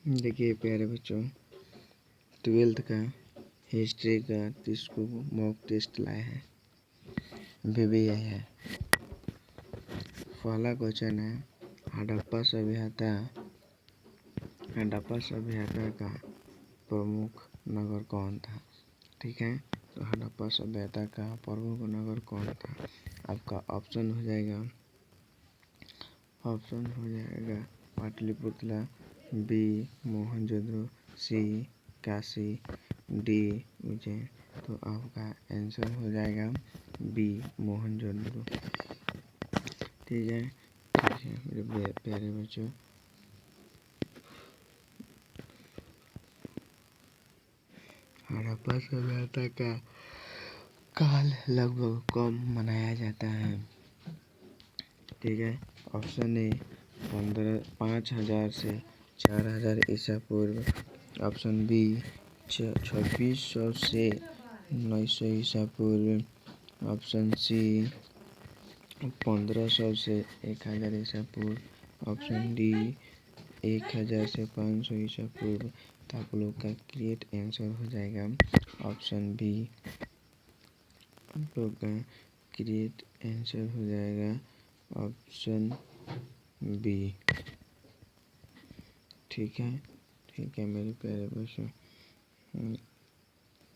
देखिए प्यारे बच्चों, 12th का हिस्ट्री का 30 को मॉक टेस्ट लाए हैं। VBI है। पहला क्वेश्चन है, हड़प्पा सभ्यता का प्रमुख नगर कौन था। ठीक है, तो हड़प्पा सभ्यता का प्रमुख नगर कौन था। आपका ऑप्शन हो जाएगा पाटलिपुत्र, बी मोहनजोदड़ो, सी काशी, डी उज्जैन। तो आपका आंसर हो जाएगा बी मोहनजोदड़ो। ठीक है मेरे प्यारे बच्चों, हड़प्पा सभ्यता का काल लगभग कब मनाया जाता है। ठीक है, ऑप्शन ए 5000 से 4000 ईसा पूर्व, ऑप्शन बी 2600 से 900 ईसा पूर्व, ऑप्शन सी 1500 से 1000 ईसा पूर्व, ऑप्शन डी 1000 से 500 ईसा पूर्व। तो आप लोग का क्रिएट आंसर हो जाएगा ऑप्शन बी। आप लोग का क्रिएट आंसर हो जाएगा ऑप्शन बी। ठीक है मेरे प्यारे बच्चों,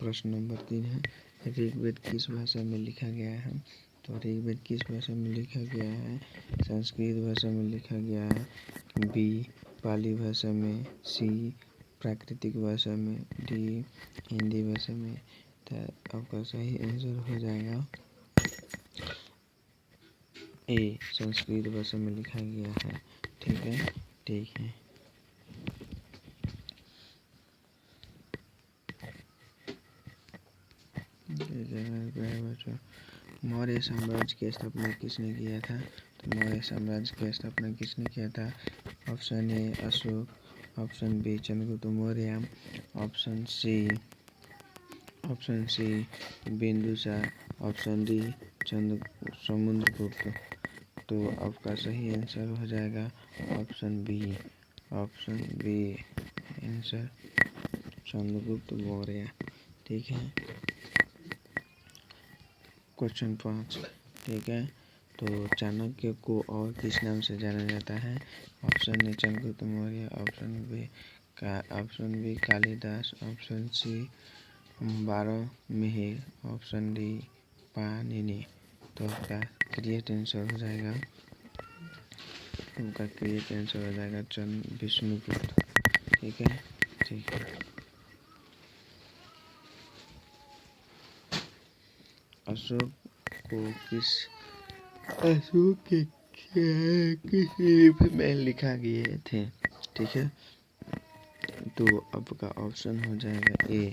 प्रश्न नंबर 3 है, ऋग्वेद किस भाषा में लिखा गया है। तो ऋग्वेद किस भाषा में लिखा गया है। संस्कृत भाषा में लिखा गया है, बी पाली भाषा में, सी प्राकृतिक भाषा में, डी हिंदी भाषा में। तो आपका सही आंसर हो जाएगा ए संस्कृत भाषा में लिखा गया है। ठीक है मौर्य साम्राज्य की स्थापना किसने किया था। तो मौर्य साम्राज्य की स्थापना किसने किया था। Option A Ashoka, option B Chandragupta Maurya, option C Bindusara, option D Samudragupta. तो आपका सही आंसर हो जाएगा option B answer Chandragupta Maurya. ठीक है, क्वेश्चन 5। ठीक है, तो चाणक्य को और किस नाम से जाना जाता है। Option A Chandragupta Maurya, option B Kalidas, option C Varahamihira, option D Panini. तो आपका क्रिएट आंसर हो जाएगा विष्णुगुप्त। ठीक है अशोक के किस लिपि में लिखा गए थे। ठीक है, तो आपका ऑप्शन हो जाएगा A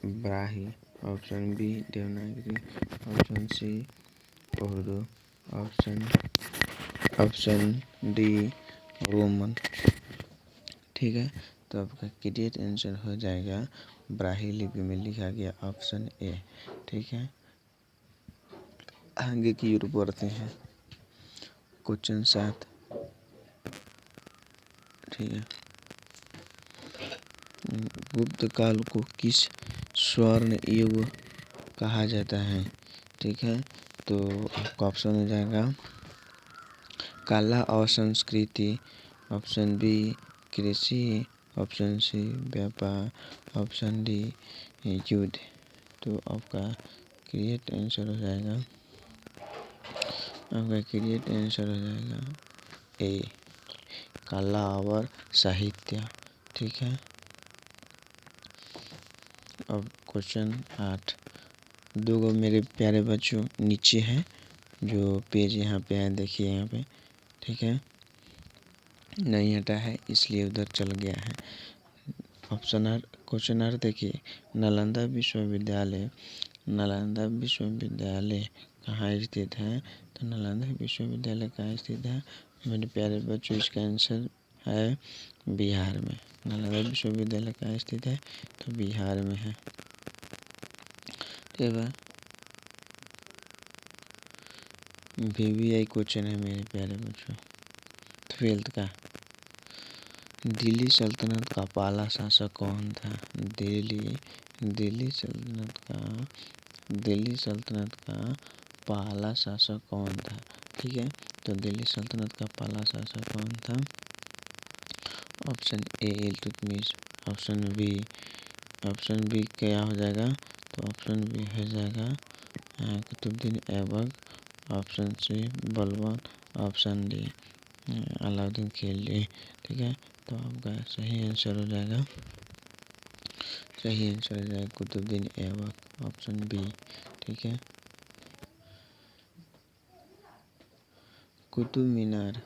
Brahmi, option B Devanagari, option C Urdu, option D Roman. ठीक है, तो आपका क्रिएट आंसर हो जाएगा ब्राही लिपि में लिखा गया ऑप्शन ए। ठीक है, आगे की ओर बढ़ते हैं। क्वेश्चन 7। ठीक है, गुप्त काल को किस स्वर्ण युग कहा जाता है। ठीक है, तो आपका ऑप्शन हो जाएगा कला और संस्कृति, ऑप्शन बी कृषि, ऑप्शन सी व्यापार, ऑप्शन डी युद्ध। तो आपका क्रिएट आंसर हो जाएगा ए कला और साहित्य। ठीक है, अब क्वेश्चन 8। दो मेरे प्यारे बच्चों नीचे हैं जो पेज यहाँ पे है, देखिए यहाँ पे। ठीक है, नहीं हटा है इसलिए उधर चल गया है। क्वेश्चन 8 देखिए, नालंदा विश्वविद्यालय कहाँ स्थित है। तो नालंदा विश्वविद्यालय कहाँ स्थित है मेरे प्यारे बच्चों, इसका आंसर है बिहार में। नालंदा विश्वविद्यालय कहाँ स्थित है, तो बिहार में है। ठीक है, VBI क्वेश्चन है मेरे प्यारे बच्चों 12th का। दिल्ली सल्तनत का पहला शासक कौन था? दिल्ली सल्तनत का पहला शासक कौन था? ठीक है, तो दिल्ली सल्तनत का पहला शासक कौन था? Option A Iltutmish, option B क्या हो जाएगा? तो ऑप्शन बी हो जाएगा Qutbuddin Aibak, option C Balban, option D Alauddin Khilji. ठीक है, तो आपका सही आंसर हो जाएगा कुतुबुद्दीन ऐबक, ऑप्शन बी। ठीक है, कुतुब मीनार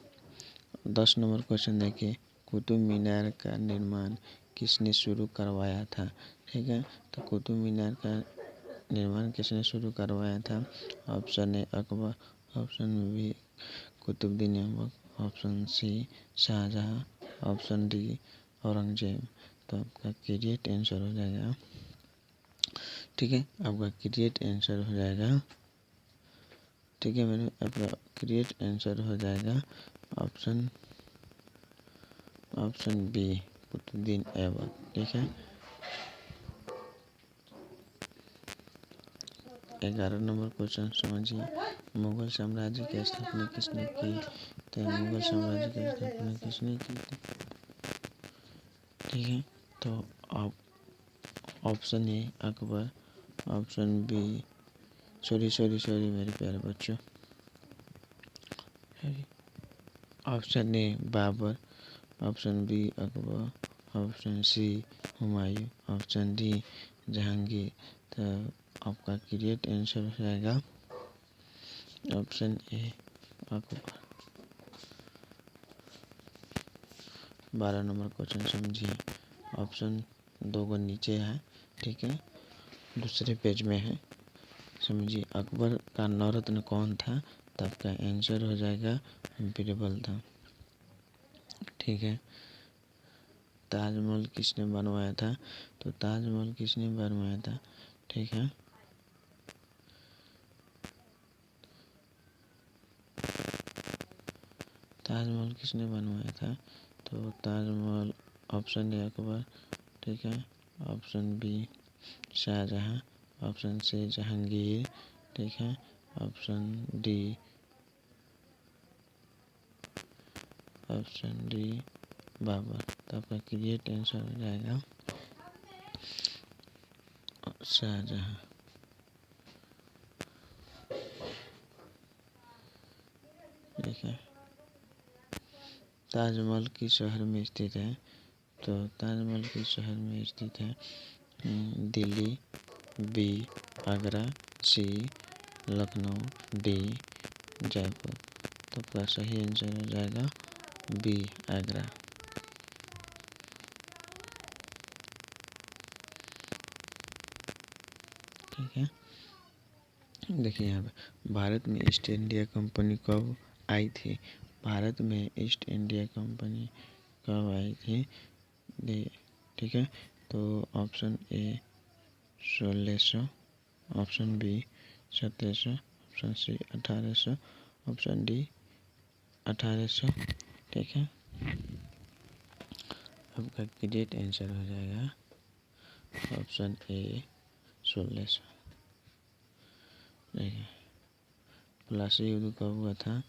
10 नंबर क्वेश्चन देखिए, कुतुब मीनार का निर्माण किसने शुरू करवाया था? ठीक है, तो कुतुब मीनार का निर्माण किसने शुरू करवाया था? Option A Akbar, option B Qutubuddin Aibak, option C Shahjahan, option D Aurangzeb. तो आपका करेक्ट आंसर हो जाएगा, ठीक है, आपका करेक्ट आंसर हो जाएगा, ठीक है मैंने, आपका करेक्ट आंसर हो जाएगा ऑप्शन बी कुतुबुद्दीन ऐबक। ठीक है, 11 नंबर क्वेश्चन समझिए, मुगल साम्राज्य की स्थापना किसने की? तो मुगल साम्राज्य की स्थापना किसने की थी? ठीक है, तो आप option A Akbar, option B sorry मेरे प्यारे बच्चों, option A Babur, option B Akbar, option C Humayun, option D Jahangir. तो आपका करेक्ट आंसर हो जाएगा option A Akbar. 12 number question समझिए, ऑप्शन 2 को नीचे है, ठीक है, दूसरे पेज में है, समझिए। अकबर का नवरत्न कौन था? तो आपका आंसर हो जाएगा बीरबल था। ठीक है, ताजमहल किसने बनवाया था? तो ताजमहल किसने बनवाया था? ठीक है, ताजमहल किसने बनवाया था? तो ताजमहल ऑप्शन ए अकबर, ठीक है, option B Shahjahan, option C Jahangir, ठीक है, ऑप्शन डी बाबर। तो आपका करेक्ट आंसर हो जाएगा शाहजहां। ठीक है, ताजमहल किस शहर में स्थित है? तो ताजमहल किस शहर में स्थित है? दिल्ली, बी आगरा, सी लखनऊ, डी जयपुर। तो आपका सही आंसर हो जाएगा बी आगरा। ठीक है, देखिए यहाँ पे भारत में ईस्ट इंडिया कंपनी कब आई थी? भारत में ईस्ट इंडिया कंपनी कब आई थी? ठीक है, तो option A 1600, option B 1700, option C 1800, option D 1800। ठीक है, आपका करेक्ट आंसर हो जाएगा ऑप्शन ए 1600। ठीक है, प्लासी युद्ध कब हुआ था?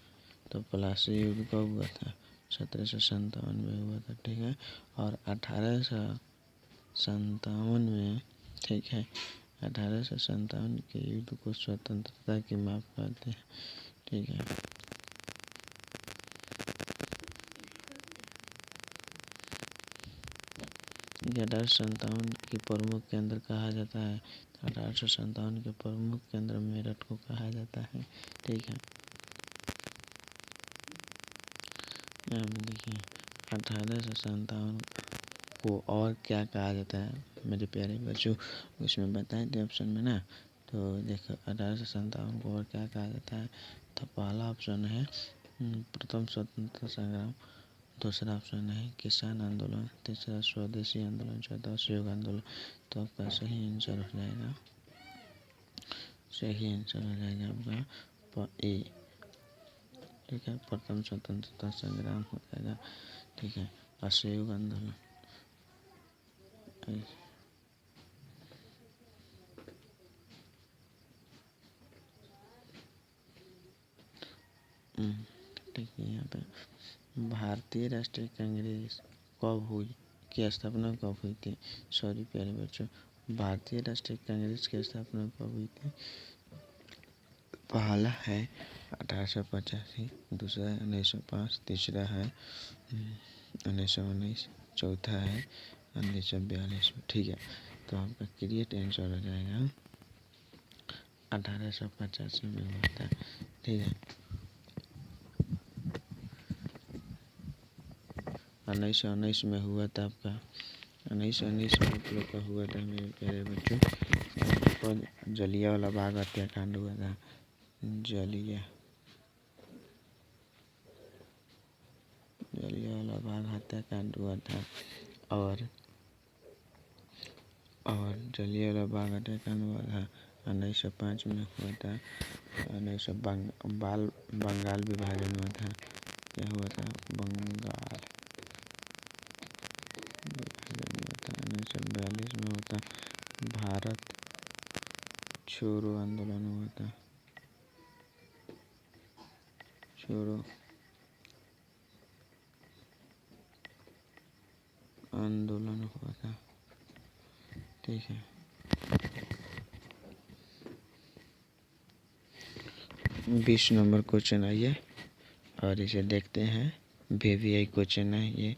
तो प्लासी युद्ध कब हुआ था? 1757 में हुआ था। ठीक है, और 1857 में, ठीक है, 1857 के युद्ध को स्वतंत्रता की माप कहते हैं। ठीक है, अठारह सौ सत्तावन के प्रमुख केंद्र कहा जाता है? 1857 के प्रमुख केंद्र मेरठ को कहा जाता है। ठीक है, यहाँ पे देखिए 1857 को और क्या कहा जाता है मेरे प्यारे बच्चों, उसमें बताए थे ऑप्शन में ना। तो देखो 1857 को और क्या कहा जाता है? तो पहला ऑप्शन है प्रथम स्वतंत्रता संग्राम, दूसरा ऑप्शन है किसान आंदोलन, तीसरा स्वदेशी आंदोलन, चौथा असहयोग आंदोलन। तो आपका सही आंसर हो जाएगा आपका ए। ठीक है, प्रथम स्वतंत्रता संग्राम हो जाएगा। ठीक है, असहयोग आंदोलन। ठीक है, यहाँ पे भारतीय राष्ट्रीय कांग्रेस कब हुई, की स्थापना कब हुई थी? सॉरी प्यारे बच्चों, भारतीय राष्ट्रीय कांग्रेस की स्थापना कब हुई थी? पहला है 1885, दूसरा है 1905, तीसरा है 1919, चौथा है 1942 में। ठीक है, तो आपका क्रिएट आंसर हो जाएगा 1885 में हुआ था। ठीक है, 1919 में हुआ था आपका, 1919 में आप लोग का हुआ था मेरे प्यारे बच्चों, जलियांवाला बाग हत्याकांड हुआ था। जलियांवाला बाग हत्याकांड हुआ था। और जलियांवाला बाग हत्याकांड हुआ था 1905 में हुआ था। 1900 बंगाल विभाजन हुआ था। क्या हुआ था? बंगाल विभाजन हुआ था। 1942 में हुआ था भारत छोड़ो आंदोलन हुआ था। छोड़ो आंदोलन हुआ था। ठीक है, 20 नंबर क्वेश्चन आइए और इसे देखते हैं। VVI क्वेश्चन है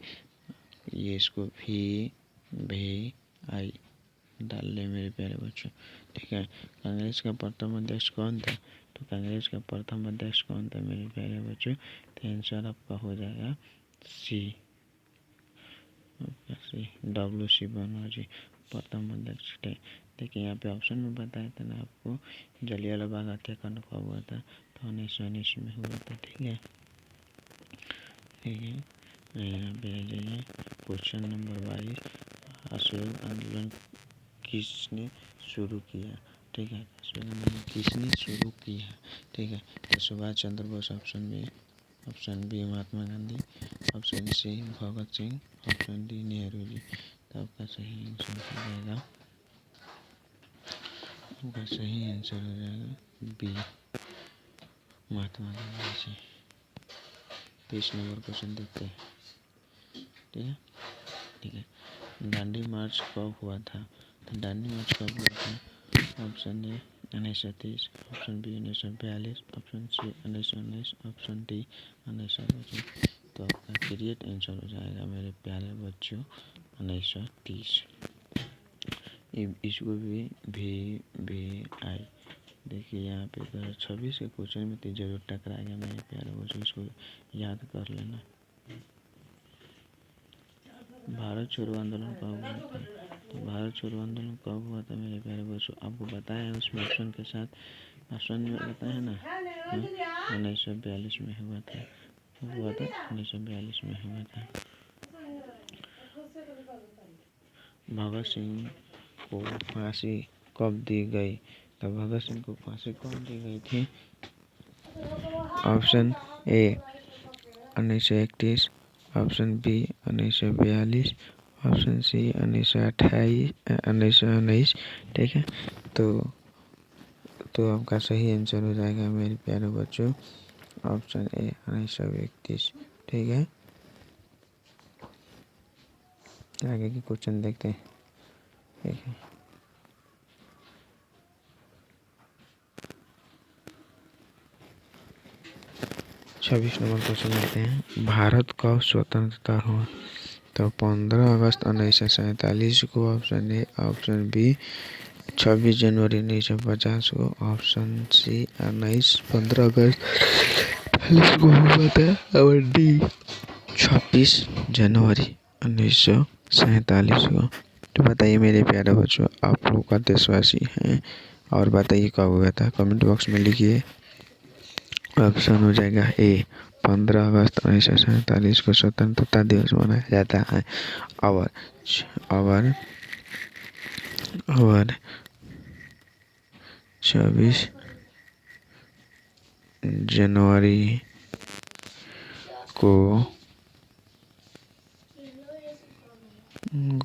ये इसको VVI डाल ले मेरे प्यारे बच्चों। ठीक है, कांग्रेस का प्रथम अध्यक्ष कौन था? तो कांग्रेस का प्रथम अध्यक्ष कौन था मेरे प्यारे बच्चों? तो आंसर आपका हो जाएगा सी, WC बनर्जी प्रथम अध्यक्ष थे। देखिए यहाँ पे ऑप्शन में बताया था ना आपको, जलियांवाला बाग हत्याकांड कब हुआ था? तो 1919 में हुआ था। ठीक है, यहाँ पे आ जाइए क्वेश्चन नंबर 22, असहयोग आंदोलन किसने शुरू किया? ठीक है, असहयोग आंदोलन किसने शुरू किया? ठीक है, तो Subhash Chandra Bose option B, option B Mahatma Gandhi, option C Bhagat Singh, option D Nehru ji. तो आपका सही आंसर हो जाएगा, आपका सही आंसर हो जाएगा B Mahatma Gandhi ji. 30 number question देखते हैं। ठीक है, दांडी मार्च कब हुआ था? तो दांडी मार्च कब हुआ था? Option A 1930, option B 1942, option C 1919, option D 1925। तो आपका क्रिएट आंसर हो जाएगा मेरे प्यारे बच्चों 1930। इसको भी आई देखिए यहाँ पे 2026 के क्वेश्चन में तो जरूर टकराएगा मेरे प्यारे बच्चों, इसको याद कर लेना। भारत छोड़ो आंदोलन कब हुआ था? तो भारत छोड़ो आंदोलन कब हुआ था मेरे प्यारे बच्चों? आपको बताया है उसमें ऑप्शन के साथ, ऑप्शन में बताया है ना, 1942 में हुआ था। 1942 में हुआ था। भगत सिंह को फांसी कब दी गई? तो भगत सिंह को फांसी कब दी गई थी? Option A 1931, option B 1942, option C 1919। ठीक है, तो आपका सही आंसर हो जाएगा मेरे प्यारे बच्चों ऑप्शन ए 1931। ठीक है, आगे के क्वेश्चन देखते हैं। ठीक है, 26 नंबर क्वेश्चन लेते हैं। भारत कब स्वतंत्रता हुआ? तो 15 अगस्त 1947 को, ऑप्शन ए, ऑप्शन बी 26 जनवरी 1950 को, ऑप्शन सी 15 अगस्त 1947 को हुआ था, और डी 26 जनवरी 1947 को। तो बताइए मेरे प्यारे बच्चों, आप लोग का देशवासी हैं और बताइए कब हुआ था, कमेंट बॉक्स में लिखिए। ऑप्शन हो जाएगा ए 15 अगस्त 1947 को स्वतंत्रता दिवस मनाया जाता है। और 26 जनवरी को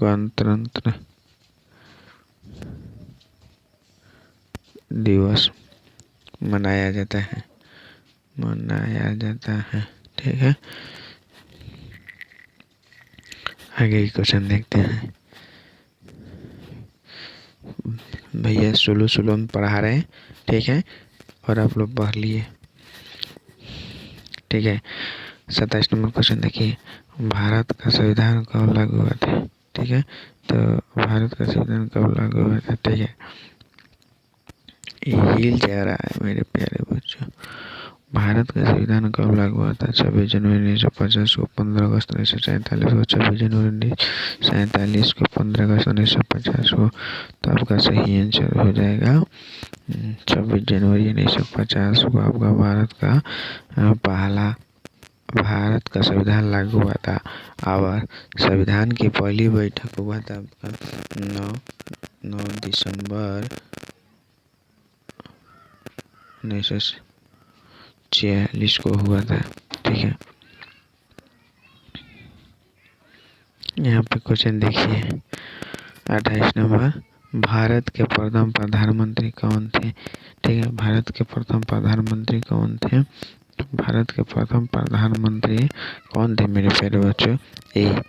गणतंत्र दिवस मनाया जाता है, ठीक है। आगे की क्वेश्चन देखते हैं। भैया सुलू में पढ़ा रहे हैं, ठीक है, और आप लोग पढ़ लिए, ठीक है। 27 नंबर क्वेश्चन देखिए, भारत का संविधान कब लागू हुआ था, ठीक है। तो भारत का संविधान कब लागू हुआ था, ठीक है। हिल जा रहा है मेरे प्यारे बच्चों। भारत का संविधान कब लागू हुआ था? 26 जनवरी 1950 को, 15 अगस्त 1947 को, 26 जनवरी 1947 को, 15 अगस्त 1950 को। तो आपका सही आंसर हो जाएगा 26 जनवरी 1950 को आपका भारत का संविधान लागू हुआ था। और संविधान की पहली बैठक हुआ था आपका 9 दिसंबर 1946 को हुआ था, ठीक है। यहाँ पे क्वेश्चन देखिए 28 नंबर, भारत के प्रथम प्रधानमंत्री कौन थे, ठीक है। भारत के प्रथम प्रधानमंत्री कौन थे? तो भारत के प्रथम प्रधानमंत्री कौन थे मेरे प्यारे बच्चों? ए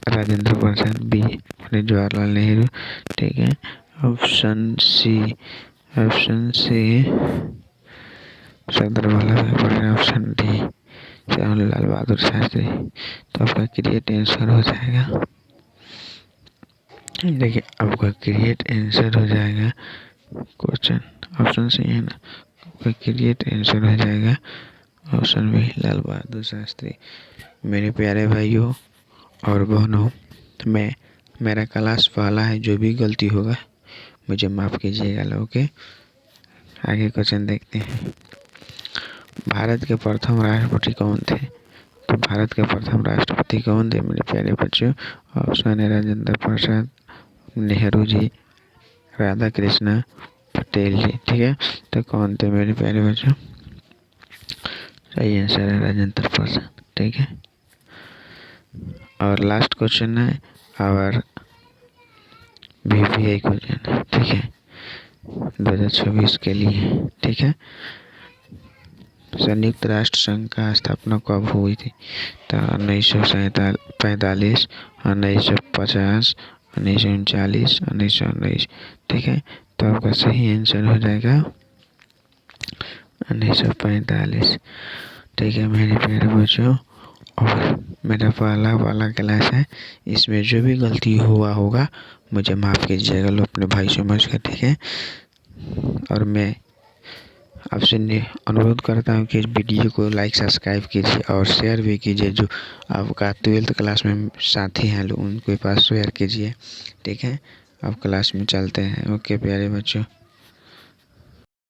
राजेंद्र प्रसाद, बी पंडित जवाहरलाल नेहरू, ठीक है। ऑप्शन सी सरदार वल्लभ भाई पटेल, ऑप्शन डी जवाहरलाल बहादुर शास्त्री। तो आपका क्रिएट आंसर हो जाएगा, देखिए आपका क्रिएट आंसर हो जाएगा क्वेश्चन ऑप्शन सी है ना, आपका क्रिएट आंसर हो जाएगा ऑप्शन बी लाल बहादुर शास्त्री। मेरे प्यारे भाइयों और बहनों, मेरा क्लास पहला है, जो भी गलती होगा मुझे माफ़ कीजिएगा लोगों के। आगे क्वेश्चन देखते हैं, भारत के प्रथम राष्ट्रपति कौन थे? तो भारत के प्रथम राष्ट्रपति कौन थे मेरे प्यारे बच्चों? ऑप्शन है राजेंद्र प्रसाद, नेहरू जी, राधा कृष्ण पटेल जी, ठीक है। तो कौन थे मेरे प्यारे बच्चों? सही आंसर है राजेंद्र प्रसाद, ठीक है। और लास्ट क्वेश्चन है और VVI क्वेश्चन है, ठीक है, 2026 के लिए, ठीक है। संयुक्त राष्ट्र संघ का स्थापना कब हुई थी? तो 1945, 1950, 1939, 1919, ठीक है। तो आपका सही आंसर हो जाएगा 1945, ठीक है मेरे प्यारे बच्चों। और मेरा पहला क्लास है, इसमें जो भी गलती हुआ होगा मुझे माफ़ कीजिएगा लो अपने भाई समझ कर, ठीक है। और मैं आपसे अनुरोध करता हूँ कि इस वीडियो को लाइक सब्सक्राइब कीजिए और शेयर भी कीजिए। जो आपका 12th क्लास में साथी हैं लोग उनके पास शेयर कीजिए, ठीक है। अब क्लास में चलते हैं, ओके प्यारे बच्चों।